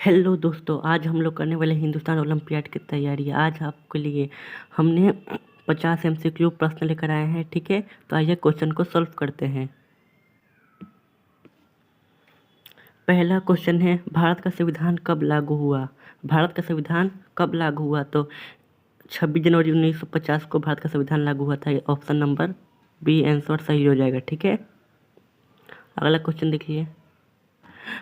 Hello दोस्तों, आज हम लोग करने वाले हिंदुस्तान ओलंपियाड की तैयारी। आज आपके लिए हमने 50 MCQ प्रश्न लेकर आए हैं। ठीक है, तो आइए क्वेश्चन को सॉल्व करते हैं। पहला क्वेश्चन है, भारत का संविधान कब लागू हुआ। भारत का संविधान कब लागू हुआ? तो 26 जनवरी 1950 को भारत का संविधान लागू हुआ था। ऑप्शन नंबर बी आंसर सही हो जाएगा। ठीक है, अगला क्वेश्चन देखिए,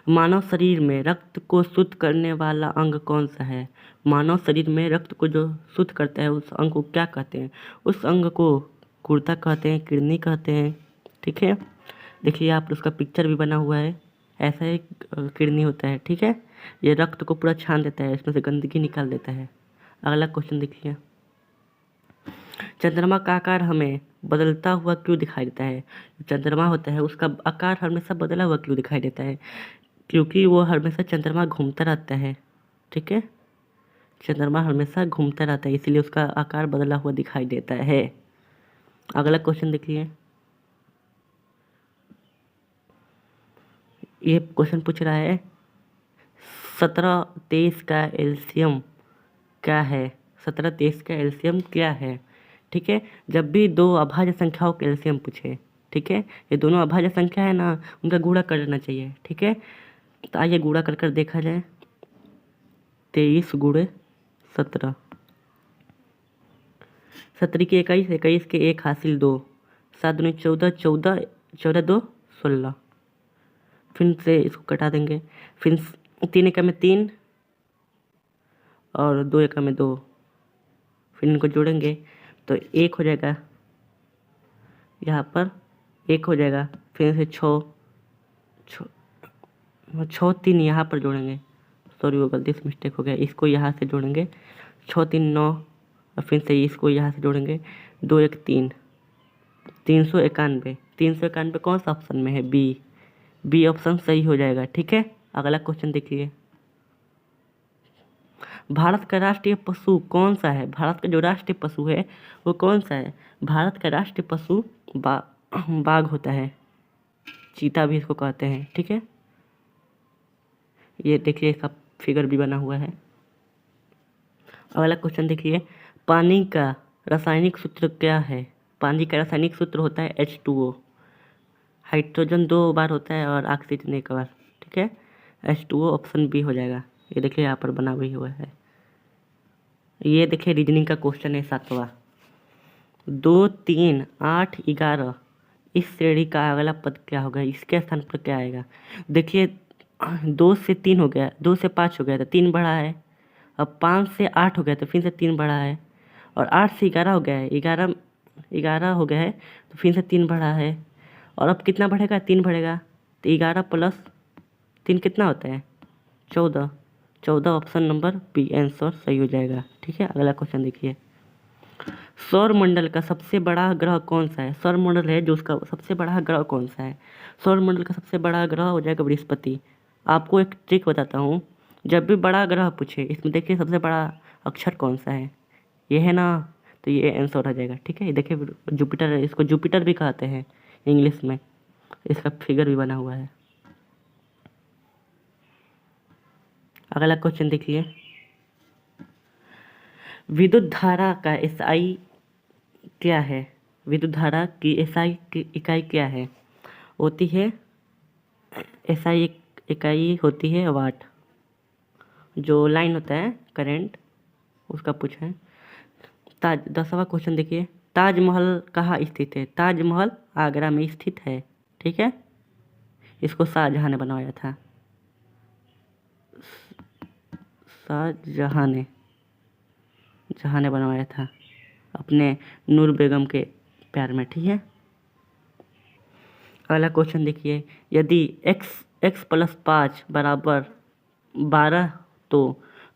मानव शरीर में रक्त को शुद्ध करने वाला अंग कौन सा है। मानव शरीर में रक्त को जो शुद्ध करता है उस अंग को क्या कहते हैं? उस अंग को गुर्दा कहते हैं, किडनी कहते हैं। ठीक है, देखिए आप उसका पिक्चर भी बना हुआ है। ऐसा एक किडनी होता है। ठीक है, ये रक्त को पूरा छान देता है, इसमें से गंदगी निकाल देता है। अगला क्वेश्चन देखिए, चंद्रमा का आकार हमें बदलता हुआ क्यों दिखाई देता है। चंद्रमा होता है उसका आकार हमेशा बदला हुआ क्यों दिखाई देता है? क्योंकि वो हमेशा चंद्रमा घूमता रहता है। ठीक है, चंद्रमा हमेशा घूमता रहता है, इसीलिए उसका आकार बदला हुआ दिखाई देता है। अगला क्वेश्चन देखिए, ये क्वेश्चन पूछ रहा है 17-23 का एलसीएम क्या है। 17-23 का एलसीएम क्या है? ठीक है, जब भी दो अभाज्य संख्याओं का एलसीएम पूछे, ठीक है, ये दोनों अभाज्य संख्या है ना, उनका गुणा कर लेना चाहिए। ठीक है, तो आइए गुणा कर कर देखा जाए। 23 गुणे 17, 17 के 21, 21 के 1 हासिल 2, 7 दूनी 14, 14, 14 2 16। फिर से इसको कटा देंगे। फिर 3 एकम में 3 और 2 एकम में 2, फिर इनको जोड़ेंगे तो 1 हो जाएगा, यहाँ पर 1 हो जाएगा। फिर से 6 3 यहाँ पर जोड़ेंगे, सॉरी वो गलती से मिस्टेक हो गया, इसको यहाँ से जोड़ेंगे 6 3 9, और फिर से इसको यहाँ से जोड़ेंगे 2 1 3, 391। 391 कौन सा ऑप्शन में है? बी ऑप्शन सही हो जाएगा। ठीक है, अगला क्वेश्चन देखिए, भारत का राष्ट्रीय पशु कौन सा है। भारत का जो राष्ट्रीय पशु है वो कौन सा है? भारत का राष्ट्रीय पशु बाघ होता है, चीता भी इसको कहते हैं। ठीक है, ये देखिए इसका फिगर भी बना हुआ है। अगला क्वेश्चन देखिए, पानी का रासायनिक सूत्र क्या है। पानी का रासायनिक सूत्र होता है H2O। हाइड्रोजन 2 बार होता है और ऑक्सीजन 1 बार। ठीक है, H2O ऑप्शन बी हो जाएगा। ये देखिए यहाँ पर बना हुआ है। ये देखिए रीजनिंग का क्वेश्चन है 7वां, 2 3 8 11, इस श्रेणी का अगला पद क्या होगा? इसके स्थान पर क्या आएगा? देखिए 2 से 3 हो गया, 2 से 5 हो गया तो 3 बढ़ा है, अब 5 से 8 हो गया तो फिर से 3 बढ़ा है, और 8 से 11 हो गया है, 11 हो गया है तो फिर से 3 बढ़ा है, और अब कितना बढ़ेगा? 3 बढ़ेगा, तो 11 प्लस 3 कितना होता है? 14। 14 ऑप्शन नंबर बी आंसर सही हो जाएगा। ठीक है, अगला क्वेश्चन देखिए, सौर मंडल का सबसे बड़ा ग्रह कौन सा है। सौर मंडल है जो उसका सबसे बड़ा ग्रह कौन सा है? सौर मंडल का सबसे बड़ा ग्रह हो जाएगा बृहस्पति। आपको एक ट्रिक बताता हूँ, जब भी बड़ा ग्रह पूछे इसमें देखिए सबसे बड़ा अक्षर कौन सा है, ये है ना, तो ये आंसर हो जाएगा। ठीक है, ये देखिए जुपिटर है, इसको जुपिटर भी कहते हैं इंग्लिश में, इसका फिगर भी बना हुआ है। अगला क्वेश्चन देखिए, विद्युत धारा का एसआई क्या है। विद्युत धारा की एसआई की इकाई क्या है? होती है एसआई इकाई होती है वाट। जो लाइन होता है करंट उसका पूछा है। 10वां क्वेश्चन देखिए, ताजमहल कहाँ स्थित है। ताजमहल आगरा में स्थित है। ठीक है, इसको शाहजहां ने बनवाया था, शाहजहां ने बनवाया था अपने नूर बेगम के प्यार में। ठीक है, अगला क्वेश्चन देखिए, यदि x प्लस 5 बराबर 12 तो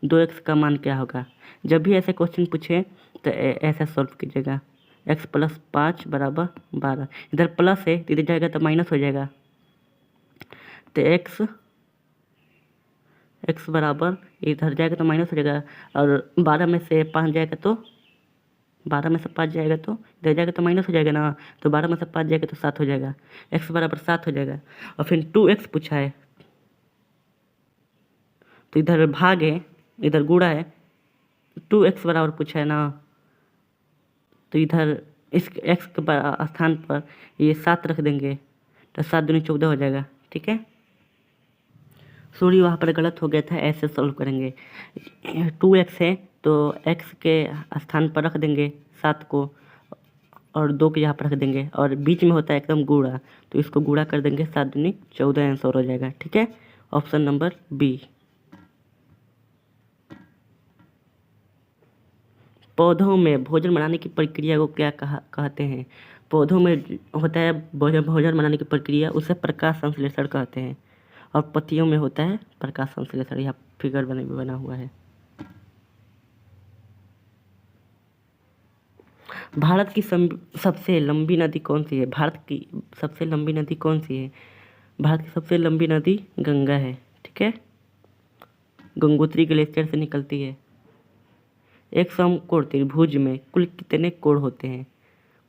2x का मान क्या होगा। जब भी ऐसे क्वेश्चन पूछे तो ऐसा सॉल्व कीजिएगा। x प्लस 5 बराबर 12, इधर प्लस है तो इधर जाएगा तो माइनस हो जाएगा, तो x बराबर इधर जाएगा तो माइनस हो जाएगा, और 12 में से 5 जाएगा तो 12 में से 5 जाएगा तो इधर जाएगा तो माइनस हो जाएगा ना, तो 12 में से 5 जाएगा तो 7 हो जाएगा, x बराबर 7 हो जाएगा। और फिर 2x पूछा है, तो इधर भाग है, इधर गुणा है, 2x बराबर पूछा है ना, तो इधर इस x के स्थान पर ये 7 रख देंगे, तो 7 दूनी 14 हो जाएगा। ठीक है, सॉरी वहाँ पर गलत हो गया था, ऐसे सॉल्व करेंगे। 2x है तो x के स्थान पर रख देंगे 7 को, और 2 के यहाँ पर रख देंगे, और बीच में होता है एकदम गुणा, तो इसको गुणा कर देंगे, 7 दूनी 14 आंसर हो जाएगा। ठीक है, ऑप्शन नंबर बी। पौधों में भोजन बनाने की प्रक्रिया को क्या कहते हैं? पौधों में होता है भोजन बनाने की प्रक्रिया, उसे प्रकाश संश्लेषण कहते हैं, और पत्तियों में होता है प्रकाश संश्लेषण। यह फिगर बना हुआ है। भारत की सबसे लंबी नदी कौन सी है? भारत की सबसे लंबी नदी कौन सी है? भारत की सबसे लंबी नदी गंगा है। ठीक है, गंगोत्री ग्लेशियर से निकलती है। एक समकोण त्रिभुज में कुल कितने कोण होते हैं?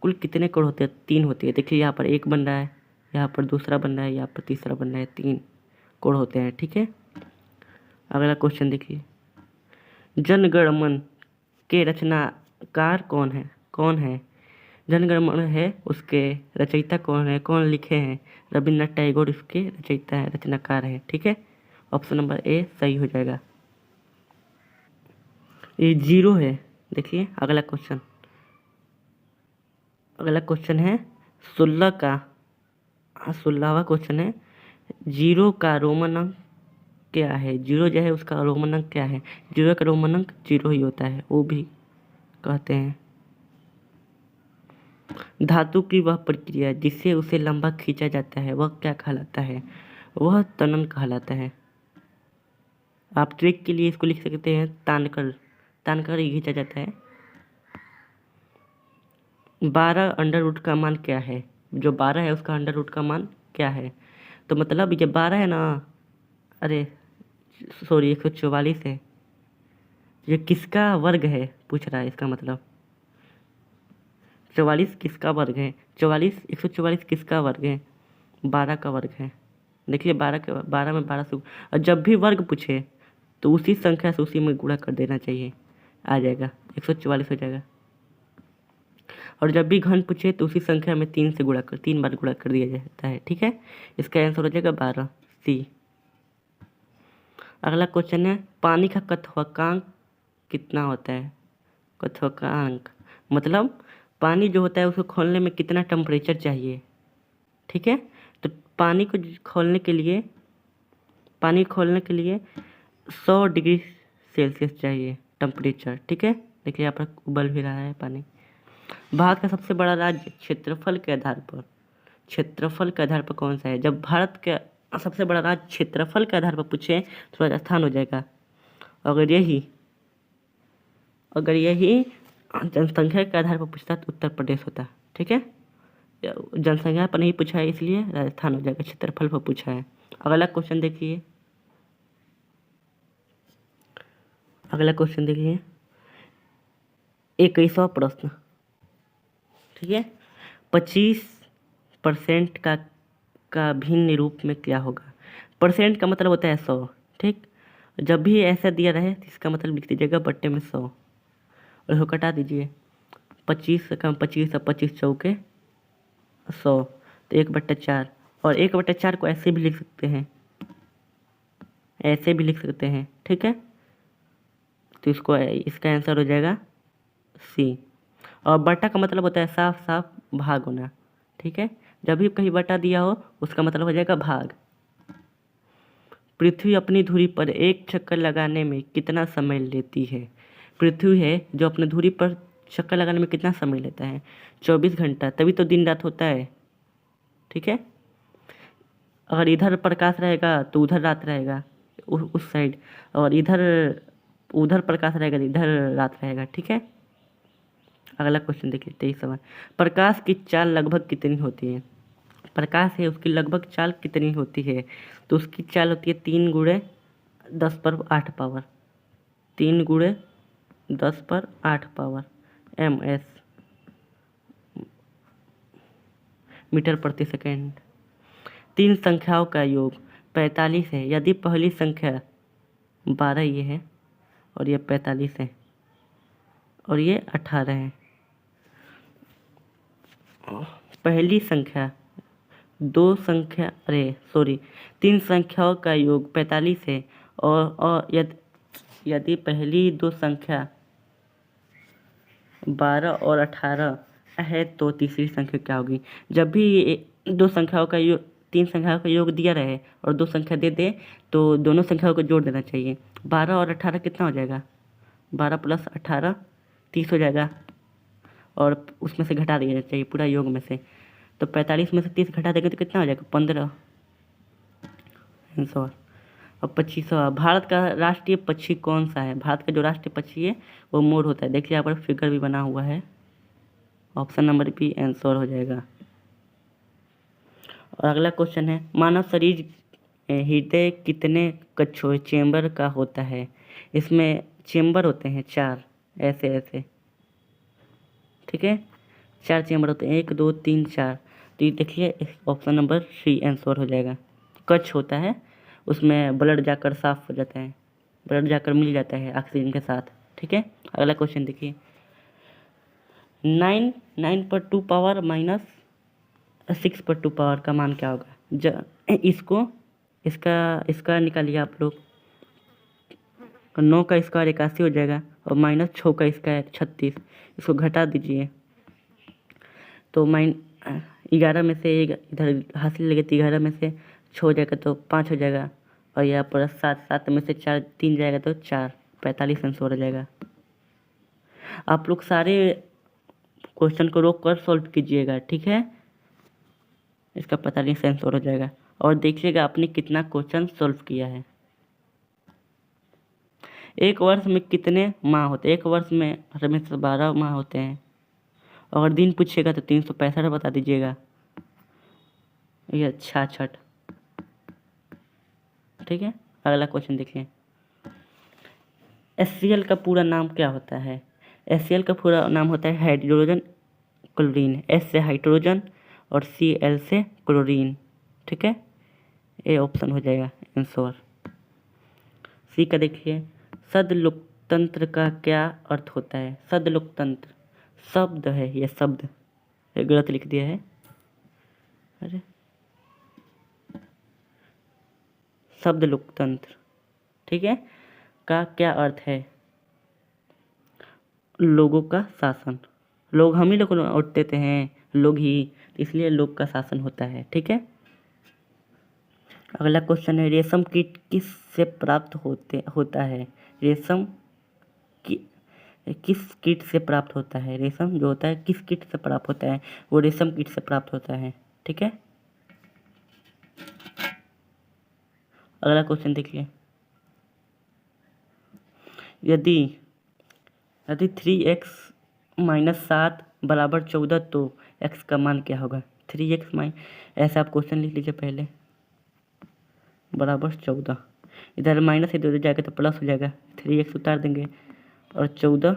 कुल कितने कोण होते हैं? 3 होती है। देखिए यहाँ पर एक बन रहा है, यहाँ पर दूसरा बन रहा है, यहाँ पर तीसरा बन रहा है, 3 कोण होते हैं। ठीक है, अगला क्वेश्चन देखिए, जन गण मन के रचनाकार कौन है? कौन है? जन गण मन है, उसके रचयिता कौन है? कौन लिखे हैं? रविन्द्रनाथ टैगोर इसके रचयिता है, रचनाकार है। ठीक है, ऑप्शन नंबर ए सही हो जाएगा। ये 0 है। देखिए अगला क्वेश्चन, अगला क्वेश्चन है 16 का, 16वां क्वेश्चन है, 0 का रोमन अंक क्या है? 0 जो है उसका रोमन अंक क्या है? 0 का रोमन अंक 0 ही होता है, वो भी कहते हैं। धातु की वह प्रक्रिया जिससे उसे लंबा खींचा जाता है वह क्या कहलाता है? वह तनन कहलाता है। आप ट्रिक के लिए इसको लिख सकते हैं तानकर, तानकर ही खींचा जाता है। 12 अंडर रूट का मान क्या है? जो 12 है उसका अंडर रूट का मान क्या है? तो मतलब ये 12 है ना, अरे सॉरी 144 है, ये किसका वर्ग है पूछ रहा है, इसका मतलब 44 किसका वर्ग है? 44 144 किसका वर्ग है? 12 का वर्ग है। देखिए 12 में 12 से, और जब भी वर्ग पूछे तो उसी संख्या से उसी में गुणा कर देना चाहिए, आ जाएगा 144 हो जाएगा। और जब भी घन पूछे तो उसी संख्या में 3 बार गुणा कर दिया जाता है। ठीक है, इसका आंसर हो जाएगा 12 सी। अगला क्वेश्चन है, पानी का क्वथनांक कितना होता है? क्वथनांक मतलब पानी जो होता है उसको खोलने में कितना टेम्परेचर चाहिए। ठीक है, तो पानी को खोलने के लिए 100 डिग्री सेल्सियस चाहिए टेम्परेचर। ठीक है, देखिए यहाँ पर उबल भी रहा है पानी। भारत का सबसे बड़ा राज्य क्षेत्रफल के आधार पर कौन सा है? जब भारत का सबसे बड़ा राज्य क्षेत्रफल के आधार पर पूछे तो राजस्थान हो जाएगा। अगर यही जनसंख्या के आधार पर पूछता तो उत्तर प्रदेश होता। ठीक है, जनसंख्या पर नहीं पूछा है इसलिए राजस्थान हो जाएगा, क्षेत्रफल पर पूछा है। अगला क्वेश्चन देखिए, 21वां प्रश्न। ठीक है, 25% का भिन्न रूप में क्या होगा? परसेंट का मतलब होता है 100। ठीक, जब भी ऐसा दिया रहे तो इसका मतलब लिख दीजिएगा बट्टे में 100, और इसको कटा दीजिए। 25 से कम 25 और 25 चौके 100, तो 1/4, और 1/4 को ऐसे भी लिख सकते हैं, ऐसे भी लिख सकते हैं। ठीक है, तो इसका आंसर हो जाएगा सी। और बटा का मतलब होता है साफ साफ भाग होना। ठीक है, जब भी कहीं बटा दिया हो उसका मतलब हो जाएगा भाग। पृथ्वी अपनी धुरी पर एक चक्कर लगाने में कितना समय लेती है? पृथ्वी है जो अपनी धुरी पर चक्कर लगाने में कितना समय लेता है? 24 घंटा, तभी तो दिन रात होता है। ठीक है, अगर इधर प्रकाश रहेगा तो उधर रात रहेगा उस साइड, और उधर प्रकाश रहेगा तो इधर रात रहेगा। ठीक है, अगला क्वेश्चन देखिए 23 सवाल, प्रकाश की चाल लगभग कितनी होती है? प्रकाश है उसकी लगभग चाल कितनी होती है? तो उसकी चाल होती है 3 × 10⁸ पावर, 3 × 10⁸ पावर ms, मीटर प्रति सेकेंड। 3 संख्याओं का योग 45 है, यदि पहली संख्या 12 ये है और ये 45 है और ये 18 है। पहली संख्या तीन संख्याओं का योग 45 है और यदि पहली दो संख्या 12 और 18 है तो तीसरी संख्या क्या होगी। जब भी दो संख्याओं का योग तीन संख्याओं का योग दिया रहे और दो संख्या दे दे तो दोनों संख्याओं को जोड़ देना चाहिए। 12 और 18 कितना हो जाएगा, 12 + 18 30 हो जाएगा और उसमें से घटा देना चाहिए पूरा योग में से। तो 45 में से 30 घटा देंगे तो कितना हो जाएगा, 15 आंसर। अब 25वां, भारत का राष्ट्रीय पक्षी कौन सा है। भारत का जो राष्ट्रीय पक्षी है वो मोर होता है। देखिए यहाँ पर फिगर भी बना हुआ है। ऑप्शन नंबर बी आंसर हो जाएगा। और अगला क्वेश्चन है, मानव शरीर हृदय कितने कक्षों चेंबर का होता है। इसमें चेंबर होते हैं 4, ऐसे ऐसे, ठीक है, 4 चेंबर होते हैं, 1 2 3 4। तो ये देखिए ऑप्शन नंबर सी आंसर हो जाएगा। कक्ष होता है, उसमें ब्लड जाकर साफ हो जाता है, ब्लड जाकर मिल जाता है ऑक्सीजन के साथ, ठीक है। अगला क्वेश्चन देखिए, 9 पर 2 पावर -6 पर 2 पावर का मान क्या होगा। इसका निकालिए आप लोग। 9 का स्क्वायर 81 हो जाएगा और -6 का स्क्वायर 36। इसको घटा दीजिए तो 11 में से इधर हासिल लगे तो 11 में से 6 हो जाएगा तो 5 हो जाएगा और यहाँ पर 7 में से 4 3 जाएगा तो 4, 45 आंसर हो जाएगा। आप लोग सारे क्वेश्चन को रोक कर सॉल्व कीजिएगा, ठीक है। इसका 45 आंसर हो जाएगा और देखिएगा आपने कितना क्वेश्चन सॉल्व किया है। एक वर्ष में कितने माह होते हैं। एक वर्ष में हमेशा 12 माह होते हैं। अगर दिन पूछेगा तो 365 बता दीजिएगा। ये 66, ठीक है। अगला क्वेश्चन देखिए, HCl का पूरा नाम क्या होता है। HCl का पूरा नाम होता है हाइड्रोजन क्लोरीन। H से हाइड्रोजन और Cl से क्लोरीन, ठीक है। ये ऑप्शन हो जाएगा आंसर। सी का देखिए, सदलोकतंत्र का क्या अर्थ होता है। सदलोकतंत्र शब्द है, ये शब्द ये गलत लिख दिया है, अरे शब्द लोकतंत्र, ठीक है, का क्या अर्थ है। लोगों का शासन, लोग हम ही लोग वोट देते हैं, लोग ही, इसलिए लोग का शासन होता है, ठीक है। अगला क्वेश्चन है, रेशम कीट किस से प्राप्त होता है। रेशम की किस कीट से प्राप्त होता है। रेशम जो होता है किस कीट से प्राप्त होता है, वो रेशम कीट से प्राप्त होता है, ठीक है। अगला क्वेश्चन देखिए, यदि 3x - 7 = 14 तो x का मान क्या होगा। 3x ऐसा आप क्वेश्चन लिख लीजिए पहले, बराबर 14, इधर माइनस इधर जाएगा तो प्लस हो जाएगा, 3x उतार देंगे और 14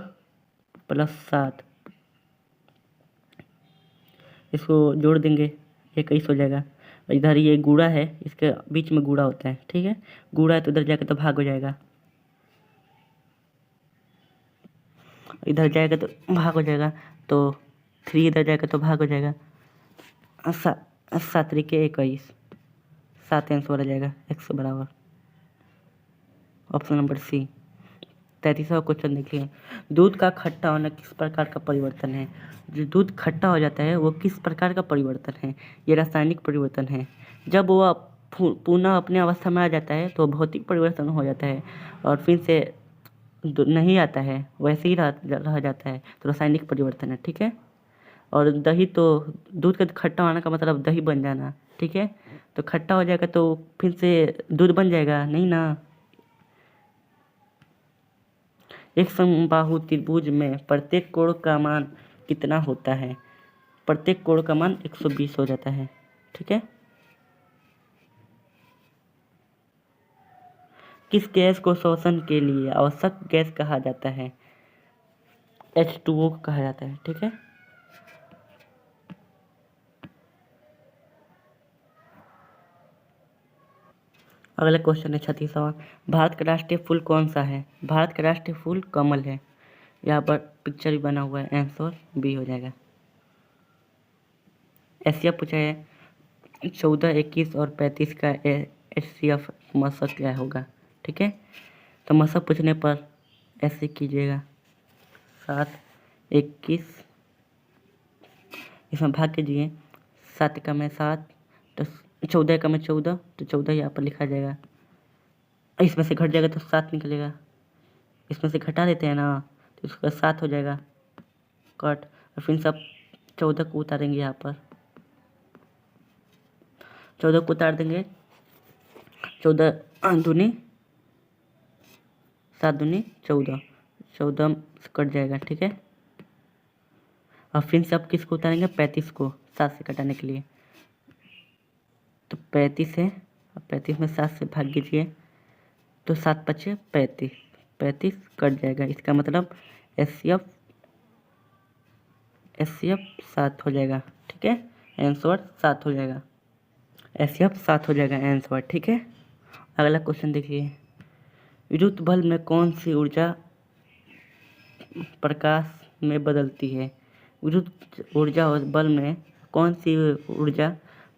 + 7 इसको जोड़ देंगे, 21 हो जाएगा। और इधर ये गुणा है, इसके बीच में गुणा होता है, ठीक है। गुणा है तो इधर जाकर तो भाग हो जाएगा, इधर जाएगा तो भाग हो जाएगा, तो 3 इधर जाएगा तो भाग हो जाएगा। 7 3 21, 7 आंसर हो जाएगा x बराबर। Option number C. 33वां क्वेश्चन देखिए, दूध का खट्टा होना किस प्रकार का परिवर्तन है। जो दूध खट्टा हो जाता है वो किस प्रकार का परिवर्तन है। ये रासायनिक परिवर्तन है। जब वो पुनः अपने अवस्था में आ जाता है तो भौतिक परिवर्तन हो जाता है और फिर से नहीं आता है, वैसे ही रह जाता है, तो रासायनिक परिवर्तन है, ठीक है। और दही तो दूध का खट्टा होने का मतलब दही बन जाना, ठीक है। तो खट्टा हो जाएगा तो फिर से दूध बन जाएगा नहीं ना। एक समबाहु त्रिभुज में प्रत्येक कोण का मान कितना होता है। प्रत्येक कोण का मान 120 हो जाता है, ठीक है। किस गैस को श्वसन के लिए आवश्यक गैस कहा जाता है। H2O कहा जाता है, ठीक है। अगला क्वेश्चन है 36वां। भारत का राष्ट्रीय फूल कौन सा है? भारत का राष्ट्रीय फूल कमल है। यहाँ पर पिक्चर भी बना हुआ है, आंसर बी हो जाएगा। एशिया पूछा है 14, 21 और 35 का एचसीएफ मशक क्या होगा? ठीक है, तो मशक पूछने पर ऐसे कीजिएगा 7, 21, इसमें भाग कीजिए। 7 का में 7, तो 14 का में 14, तो 14 यहाँ पर लिखा जाएगा। इसमें से घट जाएगा तो 7 निकलेगा। इसमें से घटा देते हैं ना, तो इसका 7 हो जाएगा कट। और फिर सब 14 को उतारेंगे यहाँ पर, 14 को उतार देंगे। 14 दूनी 7 दूनी 14, 14 कट जाएगा। ठीक है, और फिर से अब किसको उतारेंगे? 35 को 7 से कटाने के लिए। तो 35 है, अब 35 में 7 से भाग कीजिए, तो 7 बचे 35, 35 कट जाएगा। इसका मतलब एचसीएफ 7 हो जाएगा। ठीक है, आंसर 7 हो जाएगा। एचसीएफ 7 हो जाएगा आंसर। ठीक है, अगला क्वेश्चन देखिए। विद्युत बल्ब में कौन सी ऊर्जा प्रकाश में बदलती है? विद्युत ऊर्जा और बल्ब में कौन सी ऊर्जा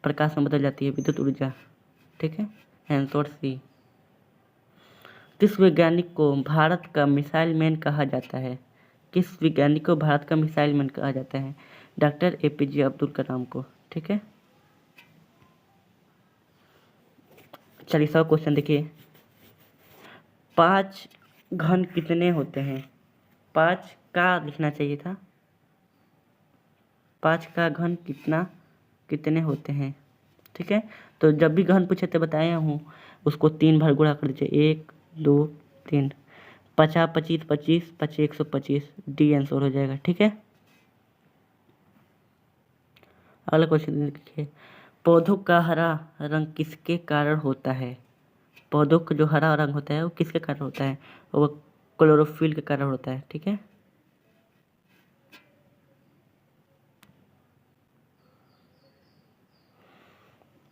प्रकाश में बदल जाती है? विद्युत ऊर्जा। ठीक है, आंसर सी। किस वैज्ञानिक को भारत का मिसाइल मैन कहा जाता है? किस वैज्ञानिक को भारत का मिसाइल मैन कहा जाता है? डॉक्टर एपीजे अब्दुल कलाम को। ठीक है, 40वां क्वेश्चन देखिए। 5 घन कितने होते हैं? 5 का लिखना चाहिए था। 5 का घन कितने होते हैं? ठीक है, तो जब भी घन पूछे तो बताया हूँ, उसको 3 बार गुणा कर दीजिए। 1, 2, 3, 50, 25, 25, 25, 125, डी आंसर हो जाएगा। ठीक है, अगला क्वेश्चन देखिए। पौधों का हरा रंग किसके कारण होता है? पौधों का जो हरा रंग होता है वो किसके कारण होता है? वो क्लोरोफिल के कारण होता है। ठीक है,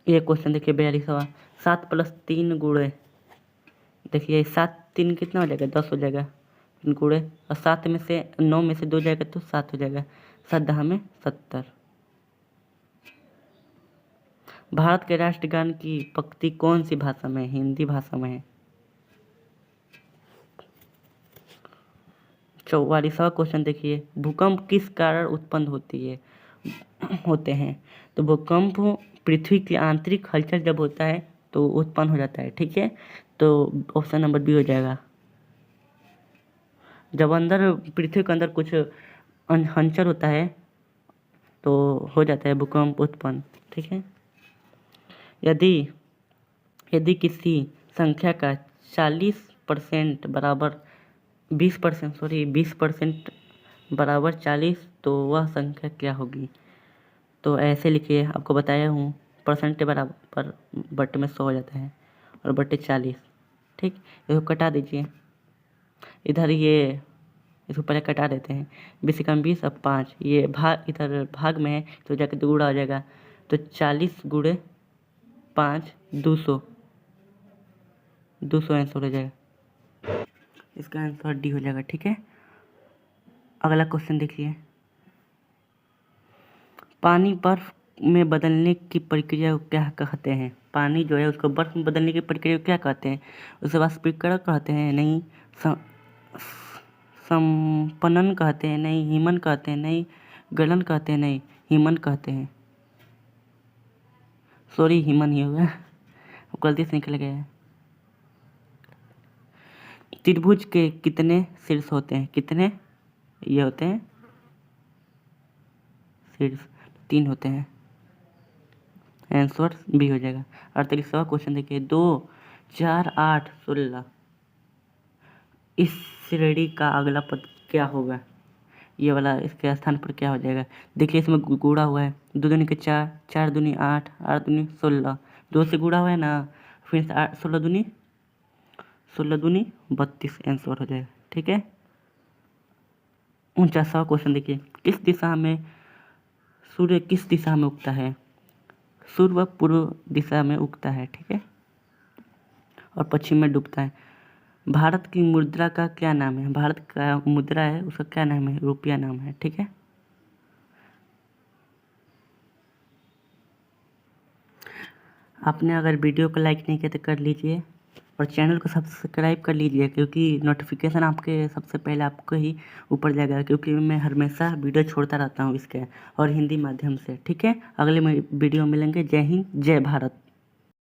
ये क्वेश्चन देखिए 42वां। 7 + 3 गुणे, देखिए 7 3 कितना हो जाएगा? 10 हो जाएगा गुणे, और 7 में से 9 में से 2 जाएगा तो 7 हो जाएगा। 7 10 में 70। भारत के राष्ट्रगान की पंक्ति कौन सी भाषा में है? हिंदी भाषा में है। 44वां क्वेश्चन देखिए। भूकंप किस कारण उत्पन्न होते हैं? तो भूकंप पृथ्वी की आंतरिक हलचल जब होता है तो उत्पन्न हो जाता है। ठीक है, तो ऑप्शन नंबर बी हो जाएगा। जब अंदर पृथ्वी के अंदर कुछ हलचल होता है तो हो जाता है भूकंप उत्पन्न। ठीक है, यदि किसी संख्या का 40% बराबर 20% बराबर 40, तो वह संख्या क्या होगी? तो ऐसे लिखिए, आपको बताया हूँ, परसेंट के बराबर बटे में 100 हो जाता है और बटे 40। ठीक, इसको कटा दीजिए। इधर ये इसको पहले कटा देते हैं। 20 कम 20, अब 5, ये भाग इधर भाग में है तो जाकर दुगुना हो जाएगा। तो 40 गुणे 5, 200 आंसर हो जाएगा। इसका आंसर डी हो जाएगा। ठीक है, अगला क्वेश्चन देखिए। पानी बर्फ में बदलने की प्रक्रिया को क्या कहते हैं? पानी जो है उसको बर्फ में बदलने की प्रक्रिया को क्या कहते हैं? उसे वाष्पीकरण कहते हैं? नहीं। संपनन कहते हैं? नहीं। हिमन कहते हैं? नहीं। गलन कहते हैं? नहीं। हिमन कहते हैं। सॉरी, हिमन ही होगा, गलती से निकल गया है। त्रिभुज के कितने शीर्ष होते हैं? कितने ये होते हैं शीर्ष? 3 होते हैं। आंसर बी हो जाएगा। 38वां क्वेश्चन देखिए। 2, 4, 8, 16, इस श्रेणी का अगला पद क्या होगा? ये वाला इसके स्थान पर क्या हो जाएगा? देखिए इसमें गुणा हुआ है। 2 दूनी के 4, 4 दूनी 8, 8 दूनी 16, 2 से गुणा हुआ है ना, फिर से 16 दूनी 32 आंसर हो जाएगा। ठीक है, 49वां क्वेश्चन देखिए। सूर्य किस दिशा में उगता है? सूर्य पूर्व दिशा में उगता है। ठीक है, और पश्चिम में डूबता है। भारत की मुद्रा का क्या नाम है? भारत का मुद्रा है उसका क्या नाम है? रुपया नाम है, ठीक है। आपने अगर वीडियो को लाइक नहीं किया तो कर लीजिए और चैनल को सब्सक्राइब कर लीजिए, क्योंकि नोटिफिकेशन आपके सबसे पहले आपको ही ऊपर जाएगा, क्योंकि मैं हमेशा वीडियो छोड़ता रहता हूँ इसके और हिंदी माध्यम से, ठीक है। अगले वीडियो में मिलेंगे। जय हिंद, जय भारत।